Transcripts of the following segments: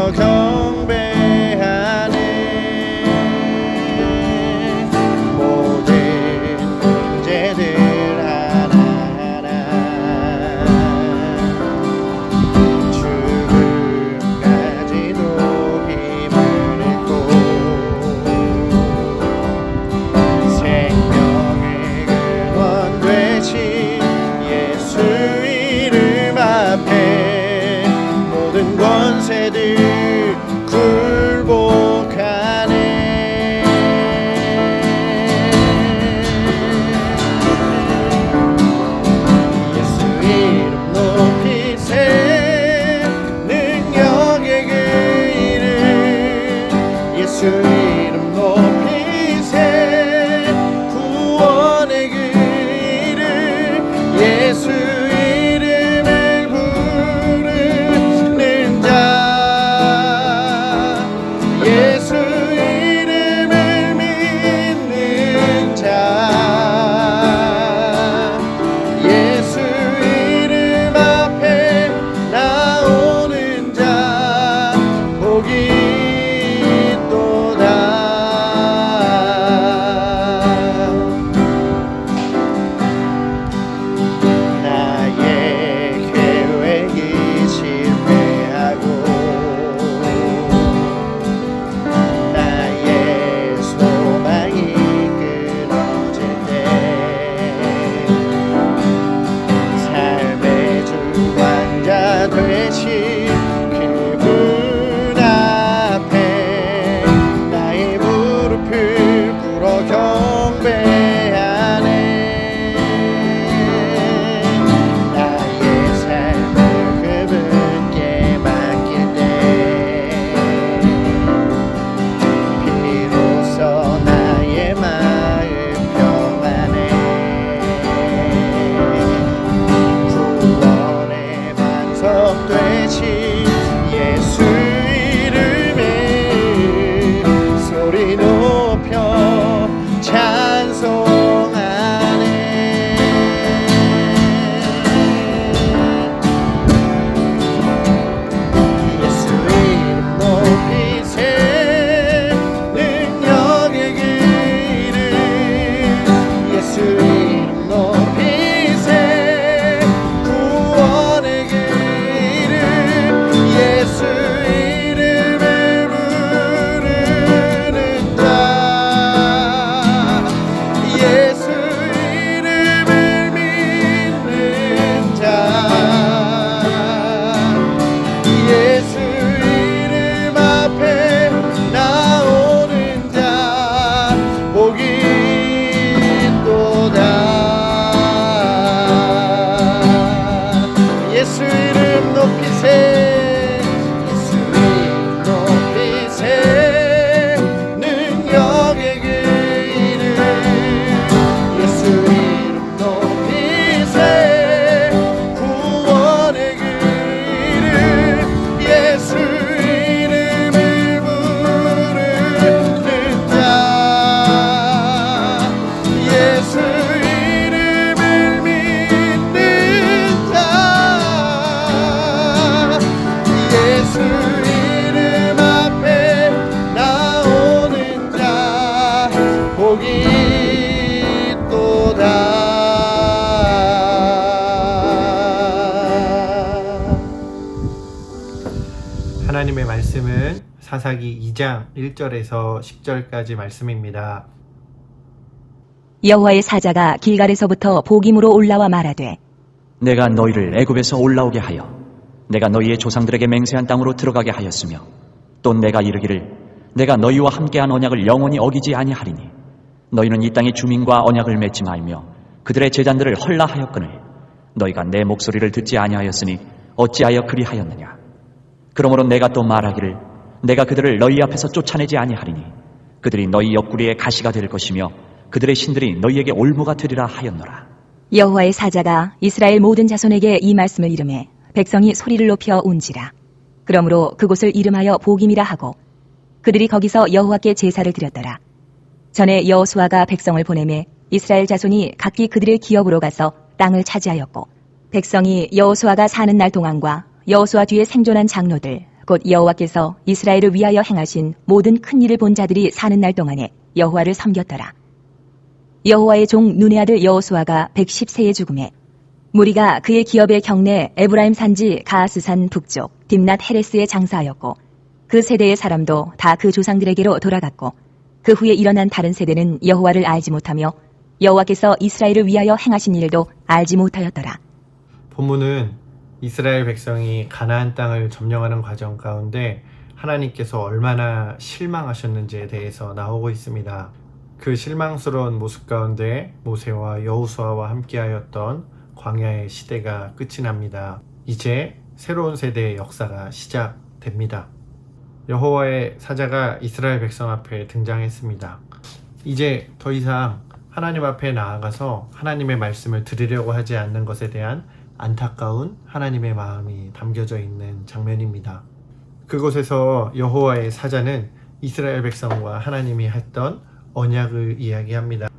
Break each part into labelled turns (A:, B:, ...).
A: 부러 경배하네. 모든 문제들 하나하나 죽음까지도 힘을 잃고 생명의 근원 되신 예수 이름 앞에 모든 권세들 굴복하네. 예수 이름 높이세. 능력의 그 이름 예수 이름 높이세. 구원의 그 이름 예수 이름을 부르는 자. 예수 이름을 믿는 자. 예수 이름 앞에 나오는 자 복이 있도다. 나의 계획이 실패하고 나의 소망이 끊어질 때 삶의 주관자 되신 그분 앞에 나의 무릎을 꿇어 경배하네. 나의 삶을 그분께 맡길 때 비로소 나의 마음 평안해. 구원의 반석 되신 예수 이름에 소리 높여 찬송하네. 예수 이름 높이세. 능력의 그 이름 예수 이름 높이세. 구원의 그 이름 예수 이름을 부르는 자. 예수 이름을 믿는 자. 예수 이름 앞에 나오는 자 복이 있도다. 예수 이름 높이세. 예수 이름 높이세. 능력의 그 이름 예수 이름 높이세. 구원의 그 이름 예수 이름을 부르는 자. 예수 이름을 믿는 자. 예수 이름 앞에 나오는 자 복이 있도다.
B: 하나님의 말씀은 사사기 2장 1절에서 10절까지 말씀입니다.
C: 여호와의 사자가 길갈에서부터 보김으로 올라와 말하되
D: 내가 너희를 애굽에서 올라오게 하여 내가 너희의 조상들에게 맹세한 땅으로 들어가게 하였으며 또 내가 이르기를 내가 너희와 함께한 언약을 영원히 어기지 아니하리니 너희는 이 땅의 주민과 언약을 맺지 말며 그들의 제단들을 헐라하였거늘 너희가 내 목소리를 듣지 아니하였으니 어찌하여 그리하였느냐. 그러므로 내가 또 말하기를 내가 그들을 너희 앞에서 쫓아내지 아니하리니 그들이 너희 옆구리에 가시가 될 것이며 그들의 신들이 너희에게 올무가 되리라 하였노라.
C: 여호와의 사자가 이스라엘 모든 자손에게 이 말씀을 이르매 백성이 소리를 높여 운지라. 그러므로 그곳을 이름하여 보김이라 하고 그들이 거기서 여호와께 제사를 드렸더라. 전에 여호수아가 백성을 보내매 이스라엘 자손이 각기 그들의 기업으로 가서 땅을 차지하였고 백성이 여호수아가 사는 날 동안과 여호수아 뒤에 생존한 장로들 곧 여호와께서 이스라엘을 위하여 행하신 모든 큰 일을 본 자들이 사는 날 동안에 여호와를 섬겼더라. 여호와의 종 눈의 아들 여호수아가 110세에 죽음에 무리가 그의 기업의 경내 에브라임 산지 가하스산 북쪽 딥낫 헤레스에 장사하였고 그 세대의 사람도 다 그 조상들에게로 돌아갔고 그 후에 일어난 다른 세대는 여호와를 알지 못하며 여호와께서 이스라엘을 위하여 행하신 일도 알지 못하였더라.
B: 본문은 이스라엘 백성이 가나안 땅을 점령하는 과정 가운데 하나님께서 얼마나 실망하셨는지에 대해서 나오고 있습니다. 그 실망스러운 모습 가운데 모세와 여호수아와 함께하였던 광야의 시대가 끝이 납니다. 이제 새로운 세대의 역사가 시작됩니다. 여호와의 사자가 이스라엘 백성 앞에 등장했습니다. 이제 더 이상 하나님 앞에 나아가서 하나님의 말씀을 들으려고 하지 않는 것에 대한 안타까운 하나님의 마음이 담겨져 있는 장면입니다. 그곳에서 여호와의 사자는 이스라엘 백성과 하나님이 했던 언약을 이야기합니다.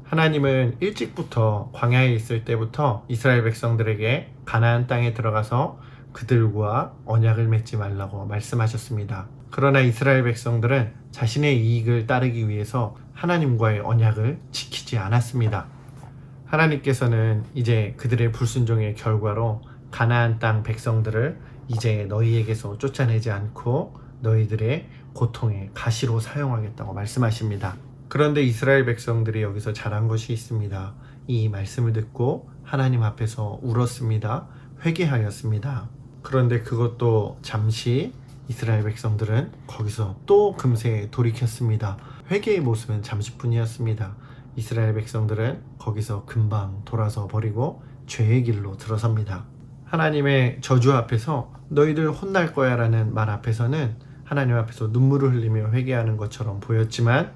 B: 하나님은 일찍부터 광야에 있을 때부터 이스라엘 백성들에게 가나안 땅에 들어가서 그들과 언약을 맺지 말라고 말씀하셨습니다. 그러나 이스라엘 백성들은 자신의 이익을 따르기 위해서 하나님과의 언약을 지키지 않았습니다. 하나님께서는 이제 그들의 불순종의 결과로 가나안 땅 백성들을 이제 너희에게서 쫓아내지 않고 너희들의 고통의 가시로 사용하겠다고 말씀하십니다. 그런데 이스라엘 백성들이 여기서 잘한 것이 있습니다. 이 말씀을 듣고 하나님 앞에서 울었습니다. 회개하였습니다. 그런데 그것도 잠시 이스라엘 백성들은 거기서 또 금세 돌이켰습니다. 회개의 모습은 잠시뿐이었습니다. 이스라엘 백성들은 거기서 금방 돌아서 버리고 죄의 길로 들어섭니다. 하나님의 저주 앞에서 너희들 혼날 거야 라는 말 앞에서는 하나님 앞에서 눈물을 흘리며 회개하는 것처럼 보였지만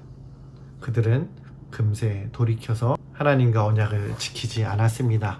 B: 그들은 금세 돌이켜서 하나님과 언약을 지키지 않았습니다.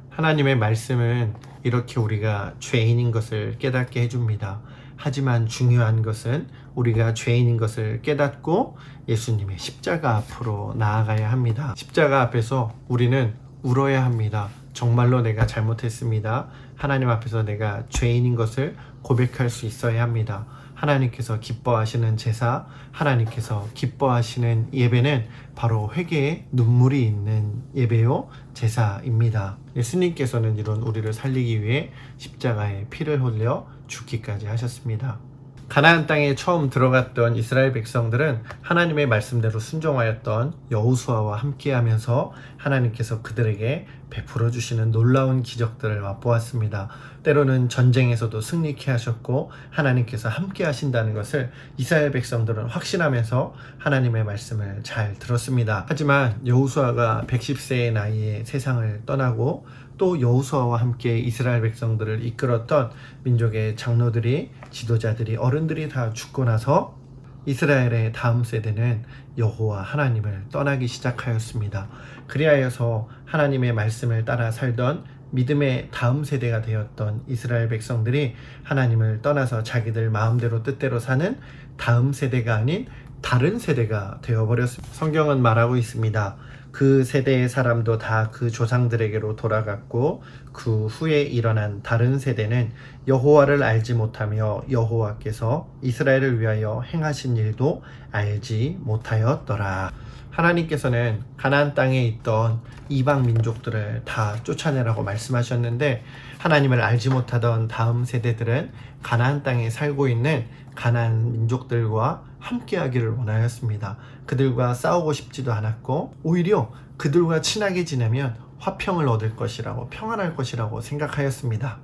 B: 하나님의 말씀은 이렇게 우리가 죄인인 것을 깨닫게 해줍니다. 하지만 중요한 것은 우리가 죄인인 것을 깨닫고 예수님의 십자가 앞으로 나아가야 합니다. 십자가 앞에서 우리는 울어야 합니다. 정말로 내가 잘못했습니다. 하나님 앞에서 내가 죄인인 것을 고백할 수 있어야 합니다. 하나님께서 기뻐하시는 제사, 하나님께서 기뻐하시는 예배는 바로 회개의 눈물이 있는 예배요 제사입니다. 예수님께서는 이런 우리를 살리기 위해 십자가에 피를 흘려 죽기까지 하셨습니다. 가나안 땅에 처음 들어갔던 이스라엘 백성들은 하나님의 말씀대로 순종하였던 여호수아와 함께하면서 하나님께서 그들에게 베풀어 주시는 놀라운 기적들을 맛보았습니다. 때로는 전쟁에서도 승리케 하셨고 하나님께서 함께 하신다는 것을 이스라엘 백성들은 확신하면서 하나님의 말씀을 잘 들었습니다. 하지만 여호수아가 110세의 나이에 세상을 떠나고 또 여호수아와 함께 이스라엘 백성들을 이끌었던 민족의 장로들이, 지도자들이, 어른들이 다 죽고 나서 이스라엘의 다음 세대는 여호와 하나님을 떠나기 시작하였습니다. 그리하여서 하나님의 말씀을 따라 살던 믿음의 다음 세대가 되었던 이스라엘 백성들이 하나님을 떠나서 자기들 마음대로 뜻대로 사는 다음 세대가 아닌 다른 세대가 되어버렸습니다. 성경은 말하고 있습니다. 그 세대의 사람도 다 그 조상들에게로 돌아갔고 그 후에 일어난 다른 세대는 여호와를 알지 못하며 여호와께서 이스라엘을 위하여 행하신 일도 알지 못하였더라. 하나님께서는 가나안 땅에 있던 이방 민족들을 다 쫓아내라고 말씀하셨는데 하나님을 알지 못하던 다음 세대들은 가나안 땅에 살고 있는 가나안 민족들과 함께하기를 원하였습니다. 그들과 싸우고 싶지도 않았고 오히려 그들과 친하게 지내면 화평을 얻을 것이라고, 평안할 것이라고 생각하였습니다.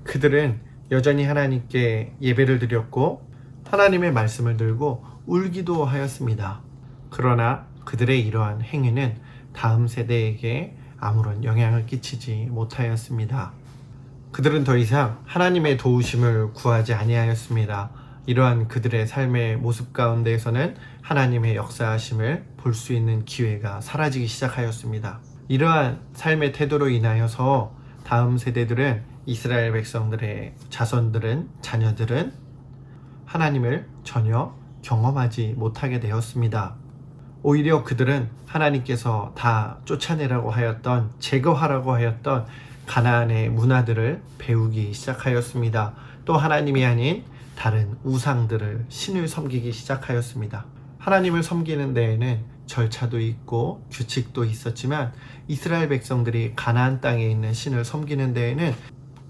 B: 그들은 여전히 하나님께 예배를 드렸고 하나님의 말씀을 들고 울기도 하였습니다. 그러나 그들의 이러한 행위는 다음 세대에게 아무런 영향을 끼치지 못하였습니다. 그들은 더 이상 하나님의 도우심을 구하지 아니하였습니다. 이러한 그들의 삶의 모습 가운데에서는 하나님의 역사하심을 볼 수 있는 기회가 사라지기 시작하였습니다. 이러한 삶의 태도로 인하여서 다음 세대들은, 이스라엘 백성들의 자녀들은 하나님을 전혀 경험하지 못하게 되었습니다. 오히려 그들은 하나님께서 다 쫓아내라고 하였던, 제거하라고 하였던 가나안의 문화들을 배우기 시작하였습니다. 또 하나님이 아닌 다른 우상들을 신을 섬기기 시작하였습니다. 하나님을 섬기는 데에는 절차도 있고 규칙도 있었지만 이스라엘 백성들이 가나안 땅에 있는 신을 섬기는 데에는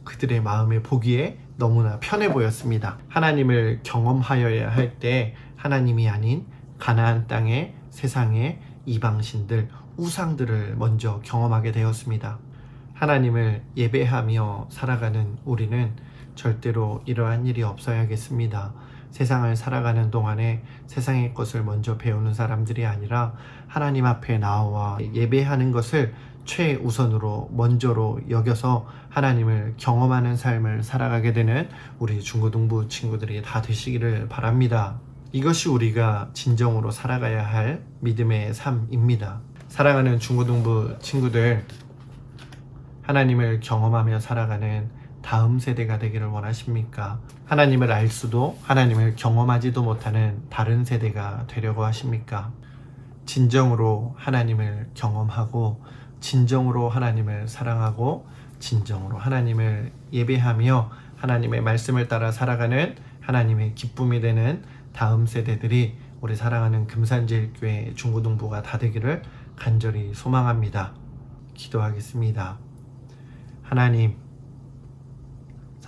B: 그들의 마음에 보기에 너무나 편해 보였습니다. 하나님을 경험하여야 할 때 하나님이 아닌 가나안 땅의 세상의 이방신들, 우상들을 먼저 경험하게 되었습니다. 하나님을 예배하며 살아가는 우리는 절대로 이러한 일이 없어야겠습니다. 세상을 살아가는 동안에 세상의 것을 먼저 배우는 사람들이 아니라 하나님 앞에 나와 예배하는 것을 최우선으로 먼저로 여겨서 하나님을 경험하는 삶을 살아가게 되는 우리 중고등부 친구들이 다 되시기를 바랍니다. 이것이 우리가 진정으로 살아가야 할 믿음의 삶입니다. 사랑하는 중고등부 친구들, 하나님을 경험하며 살아가는 다음 세대가 되기를 원하십니까? 하나님을 알 수도 하나님을 경험하지도 못하는 다른 세대가 되려고 하십니까? 진정으로 하나님을 경험하고 진정으로 하나님을 사랑하고 진정으로 하나님을 예배하며 하나님의 말씀을 따라 살아가는 하나님의 기쁨이 되는 다음 세대들이 우리 사랑하는 금산제일교회 중고등부가 다 되기를 간절히 소망합니다. 기도하겠습니다. 하나님,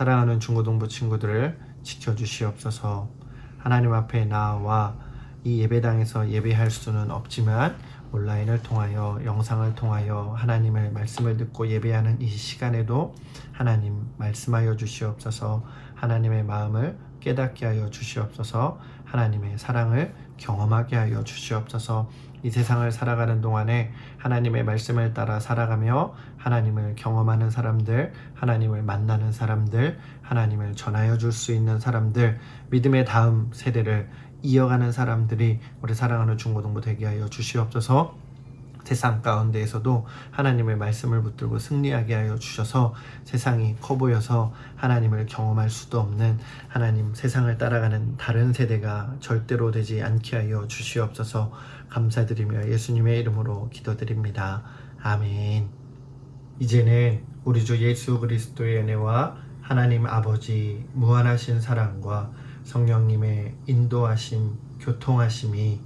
B: 사랑하는 중고등부 친구들을 지켜주시옵소서. 하나님 앞에 나와 이 예배당에서 예배할 수는 없지만 온라인을 통하여 영상을 통하여 하나님의 말씀을 듣고 예배하는 이 시간에도 하나님 말씀하여 주시옵소서. 하나님의 마음을 깨닫게 하여 주시옵소서. 하나님의 사랑을 경험하게 하여 주시옵소서. 이 세상을 살아가는 동안에 하나님의 말씀을 따라 살아가며 하나님을 경험하는 사람들, 하나님을 만나는 사람들, 하나님을 전하여 줄 수 있는 사람들, 믿음의 다음 세대를 이어가는 사람들이 우리 사랑하는 중고등부 되게 하여 주시옵소서. 세상 가운데에서도 하나님의 말씀을 붙들고 승리하게 하여 주셔서 세상이 커 보여서 하나님을 경험할 수도 없는 하나님 세상을 따라가는 다른 세대가 절대로 되지 않게 하여 주시옵소서. 감사드리며 예수님의 이름으로 기도드립니다. 아멘. 이제는 우리 주 예수 그리스도의 은혜와 하나님 아버지 무한하신 사랑과 성령님의 인도하심, 교통하심이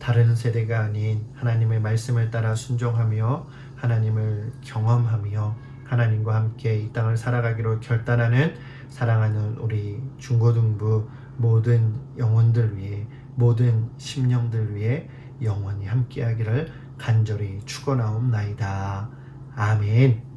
B: 다른 세대가 아닌 하나님의 말씀을 따라 순종하며 하나님을 경험하며 하나님과 함께 이 땅을 살아가기로 결단하는 사랑하는 우리 중고등부 모든 영혼들 위해, 모든 심령들 위해 영원히 함께하기를 간절히 축원하옵나이다. 아멘.